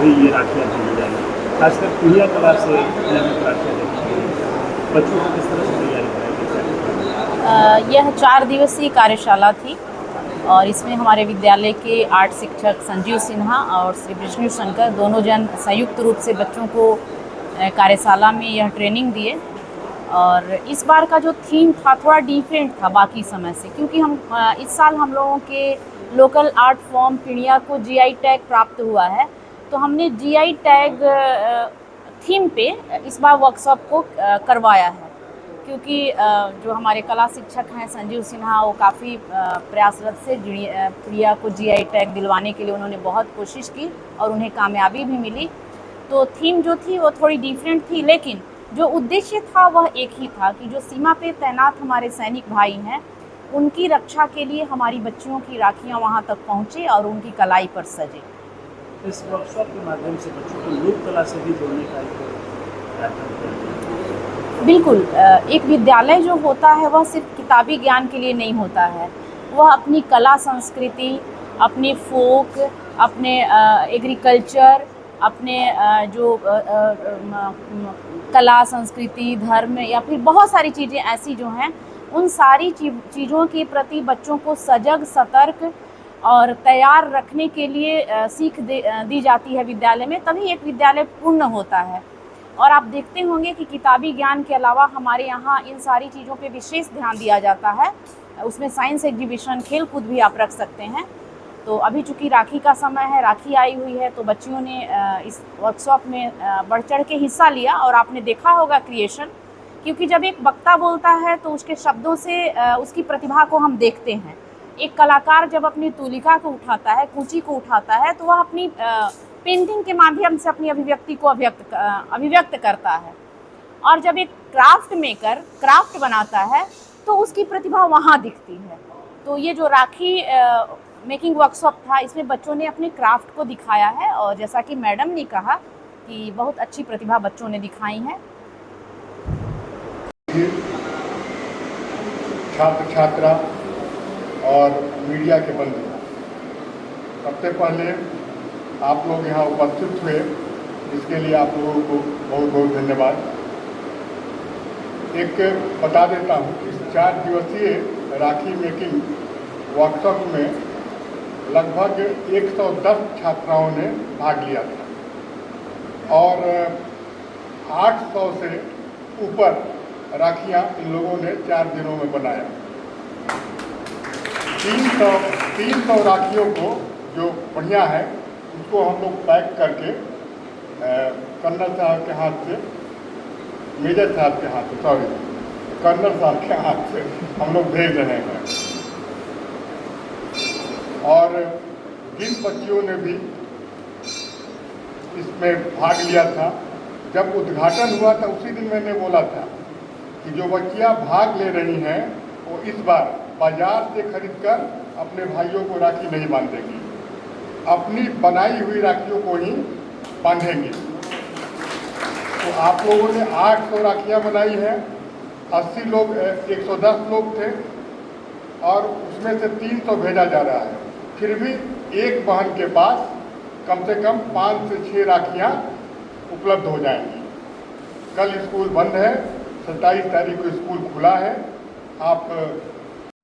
भी ये राखियाँ भेजी जाएंगी, खासकर पीढ़िया कला से राखियाँ देखी बच्चों को किस तरह से तैयारी कराई? यह 4 दिवसीय कार्यशाला थी और इसमें हमारे विद्यालय के आर्ट शिक्षक संजीव सिन्हा और श्री विष्णु शंकर दोनों जन संयुक्त रूप से बच्चों को कार्यशाला में यह ट्रेनिंग दिए। और इस बार का जो थीम था थोड़ा डिफरेंट था बाकी समय से, क्योंकि हम इस साल हम लोगों के लोकल आर्ट फॉर्म पीढ़िया को जीआई टैग प्राप्त हुआ है, तो हमने जीआई टैग थीम पे इस बार वर्कशॉप को करवाया है। क्योंकि जो हमारे कला शिक्षक हैं संजीव सिन्हा, वो काफ़ी प्रयासरत से पीढ़िया को जीआई टैग दिलवाने के लिए उन्होंने बहुत कोशिश की और उन्हें कामयाबी भी मिली। तो थीम जो थी वो थोड़ी डिफरेंट थी, लेकिन जो उद्देश्य था वह एक ही था कि जो सीमा पे तैनात हमारे सैनिक भाई हैं उनकी रक्षा के लिए हमारी बच्चियों की राखियाँ वहाँ तक पहुँचे और उनकी कलाई पर सजे। इस वर्कशॉप के माध्यम से बच्चों को लोक कला से भी जोड़ने का बिल्कुल, एक विद्यालय जो होता है वह सिर्फ किताबी ज्ञान के लिए नहीं होता है, वह अपनी कला संस्कृति, अपने फोक, अपने एग्रीकल्चर, अपने जो कला संस्कृति धर्म या फिर बहुत सारी चीज़ें ऐसी जो हैं उन सारी चीज़ों के प्रति बच्चों को सजग सतर्क और तैयार रखने के लिए सीख दी जाती है विद्यालय में, तभी एक विद्यालय पूर्ण होता है। और आप देखते होंगे कि किताबी ज्ञान के अलावा हमारे यहाँ इन सारी चीज़ों पे विशेष ध्यान दिया जाता है। उसमें साइंस एग्जीबिशन, खेल कूद भी आप रख सकते हैं। तो अभी चूँकि राखी का समय है, राखी आई हुई है, तो बच्चियों ने इस वर्कशॉप में बढ़ चढ़ के हिस्सा लिया। और आपने देखा होगा क्रिएशन, क्योंकि जब एक वक्ता बोलता है तो उसके शब्दों से उसकी प्रतिभा को हम देखते हैं। एक कलाकार जब अपनी तूलिका को उठाता है, कूची को उठाता है, तो वह अपनी पेंटिंग के माध्यम से अपनी अभिव्यक्ति को अभिव्यक्त करता है। और जब एक क्राफ्ट मेकर क्राफ्ट बनाता है तो उसकी प्रतिभा वहाँ दिखती है। तो ये जो राखी मेकिंग वर्कशॉप था, इसमें बच्चों ने अपने क्राफ्ट को दिखाया है और जैसा कि मैडम ने कहा कि बहुत अच्छी प्रतिभा बच्चों ने दिखाई है। छात्र छात्रा और मीडिया के बंधु, सबसे पहले आप लोग यहाँ उपस्थित हुए, इसके लिए आप लोगों को बहुत बहुत धन्यवाद। एक बता देता हूँ, इस 4 दिवसीय राखी मेकिंग वर्कशॉप में लगभग 110 छात्राओं ने भाग लिया था और 800 से ऊपर राखियाँ इन लोगों ने 4 दिनों में बनाया। 300 राखियों को जो बढ़िया है उसको हम लोग पैक करके कर्नल साहब के हाथ से, मेजर साहब के हाथ से, कर्नल साहब के हाथ से हम लोग भेज रहे हैं। और जिन बच्चियों ने भी इसमें भाग लिया था, जब उद्घाटन हुआ था उसी दिन मैंने बोला था कि जो बच्चियां भाग ले रही हैं वो इस बार बाजार से खरीदकर अपने भाइयों को राखी नहीं बांधेंगी, अपनी बनाई हुई राखियों को ही बांधेंगी। तो आप लोगों ने 800 राखियाँ बनाई हैं, 80 लोग 110 लोग थे और उसमें से 300 भेजा जा रहा है। फिर भी एक बहन के पास कम से कम 5 से 6 राखियाँ उपलब्ध हो जाएंगी। कल स्कूल बंद है, 27 तारीख को स्कूल खुला है। आप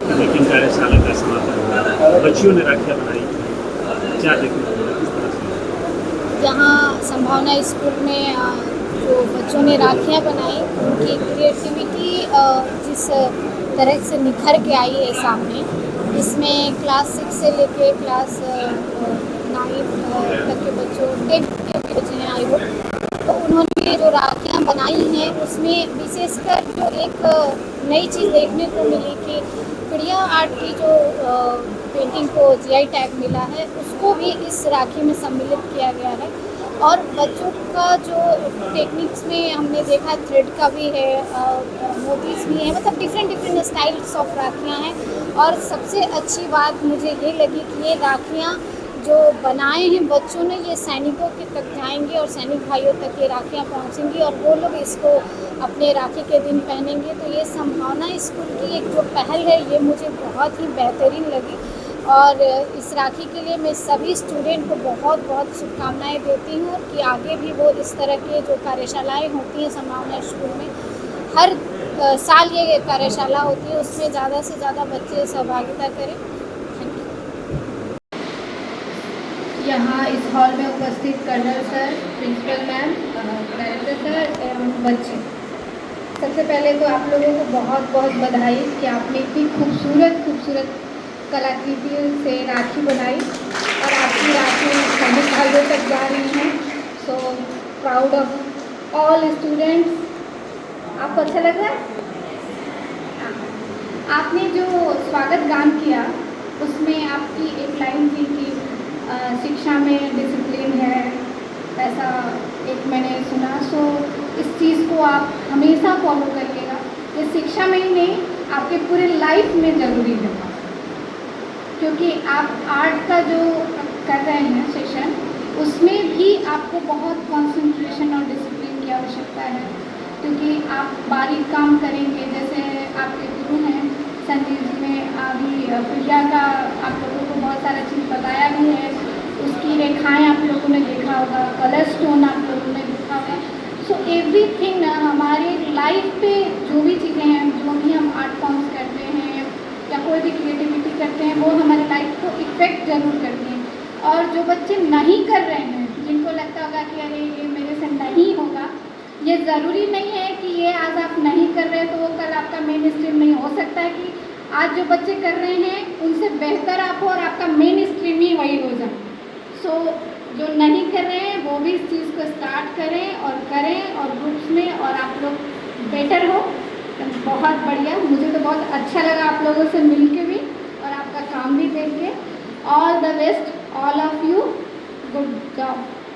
मेकिंग कार्यशाला का समापन हुआ, बच्चियों ने राखियाँ बनाई, क्या देखने को मिला, किस तरह से? यहाँ संभावना स्कूल में जो बच्चों ने राखियाँ बनाई उनकी क्रिएटिविटी जिस तरह से निखर के आई है सामने, इसमें क्लास 6 से लेके क्लास 9 तक के बच्चों, 10 के बच्चे हैं आई होप। तो उन्होंने जो राखियाँ बनाई हैं उसमें विशेषकर जो एक नई चीज़ देखने को मिली कि पीढ़िया आर्ट की जो पेंटिंग को जीआई टैग मिला है उसको भी इस राखी में सम्मिलित किया गया है। और बच्चों का जो टेक्निक्स में हमने देखा, थ्रेड का भी है, मोतीस भी है, मतलब डिफरेंट स्टाइल्स ऑफ राखियाँ हैं। और सबसे अच्छी बात मुझे ये लगी कि ये राखियाँ जो बनाए हैं बच्चों ने, ये सैनिकों के तक जाएंगे और सैनिक भाइयों तक ये राखियाँ पहुँचेंगी और वो लोग इसको अपने राखी के दिन पहनेंगे। तो ये संभावना स्कूल की एक जो पहल है ये मुझे बहुत ही बेहतरीन लगी। और इस राखी के लिए मैं सभी स्टूडेंट को बहुत बहुत शुभकामनाएं देती हूँ कि आगे भी वो इस तरह के जो कार्यशालाएं होती हैं संभावना स्कूल में हर साल ये कार्यशाला होती है, उसमें ज़्यादा से ज़्यादा बच्चे सहभागिता करें। Thank you. यहाँ इस हॉल में उपस्थित colonel sir, principal ma'am, director sir एवं बच्चे, सबसे पहले तो आप लोगों को बहुत बहुत बधाई कि आपने इतनी खूबसूरत कलाकृतियों से राखी बनाई और आपकी राखी सैनिक भाइयों तक जा रही हैं। So proud of all students. आपको अच्छा लग रहा है? आपने जो स्वागत गान किया उसमें आपकी एक लाइन थी कि शिक्षा में डिसिप्लिन है, ऐसा एक मैंने सुना। सो इस चीज़ को आप हमेशा फॉलो करिएगा। ये शिक्षा में ही नहीं, आपके पूरे लाइफ में ज़रूरी है, क्योंकि आप आर्ट का जो कर रहे हैं सेशन, उसमें भी आपको बहुत कंसंट्रेशन और डिसिप्लिन की आवश्यकता है, क्योंकि आप बारीक काम करेंगे। जैसे आपके गुरु हैं संजीव जी ने अभी प्रिया का आप लोगों को बहुत सारा चीज़ बताया भी है, उसकी रेखाएं आप लोगों ने देखा होगा, कलर स्टोन आप लोगों ने देखा होगा। सो एवरीथिंग हमारे लाइफ पे जो भी चीज़ें हैं, जो भी हम आर्ट फॉर्म्स करते हैं या कोई भी क्रिएटिविटी करते हैं, वो हमारे लाइफ को इफ़ेक्ट ज़रूर करती हैं। और जो बच्चे नहीं कर रहे हैं, जिनको लगता होगा कि अरे ये मेरे से नहीं होगा, ये ज़रूरी नहीं है कि ये आज आप नहीं कर रहे तो वो कल आपका मेन स्ट्रीम नहीं हो सकता है कि आज जो बच्चे कर रहे हैं उनसे बेहतर आप हो और आपका मेन स्ट्रीम ही वही हो जाए। सो जो नहीं कर रहे हैं वो भी इस चीज़ को स्टार्ट करें और ग्रुप्स में, और आप लोग बेटर हो। बहुत बढ़िया, मुझे तो बहुत अच्छा लगा आप लोगों से मिल के भी और आपका काम भी देख के। All the best all of you, good job.